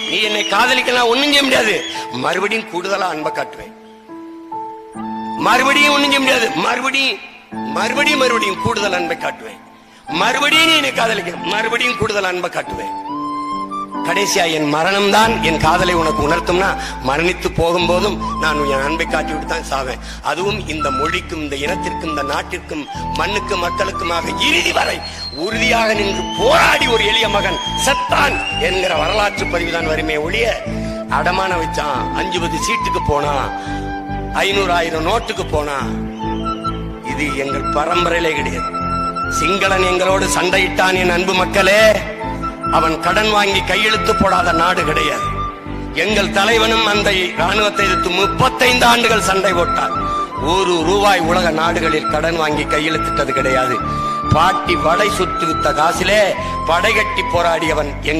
நீ என்னை காதலிக்கலாம் ஒண்ணும் செய்ய முடியாது, மறுபடியும் கூடுதலா அன்பை காட்டுவேன். மறுபடியும் ஒண்ணும் செய்ய முடியாது, மறுபடியும் கூடுதல் அன்பை காட்டுவேன். மறுபடியும் நீ என்னை காதலிக்க, மறுபடியும் கூடுதல் அன்பை காட்டுவேன். கடைசியா என் மரணம் தான் என் காதலை உனக்கு உணர்த்தும்னா, மரணித்து போகும்போதும் நான் என் அன்பை காட்டிவிட்டு தான் சாவேன். அதுவும் இந்த மொழிக்கும், இந்த இனத்திற்கும், இந்த நாட்டிற்கும், மண்ணுக்கும், மக்களுக்குமாக இறுதி வரை உறுதியாக நின்று போராடி ஒரு எளிய மகன் செத்தான் என்கிற வரலாற்று பதிவுதான் வருமே ஒழிய, அடமான வச்சான், 50 சீட்டுக்கு போனா, 500,000 நோட்டுக்கு போனா, இது எங்கள் பரம்பரையிலே கிடையாது. சிங்களன் எங்களோடு சண்டையிட்டான் என் அன்பு மக்களே, அவன் கடன் வாங்கி கையெழுத்து போடாத நாடு கிடையாது. எங்கள் தலைவனும் அந்த ராணுவத்தை எதிர்த்து 35 ஆண்டுகள் சண்டை போட்டார். ₹1 உலக நாடுகளில் கடன் வாங்கி கையெழுத்திட்டது கிடையாது. பாட்டி வடை சுட்டு வித்த காசிலே படை கட்டி போராடியவன்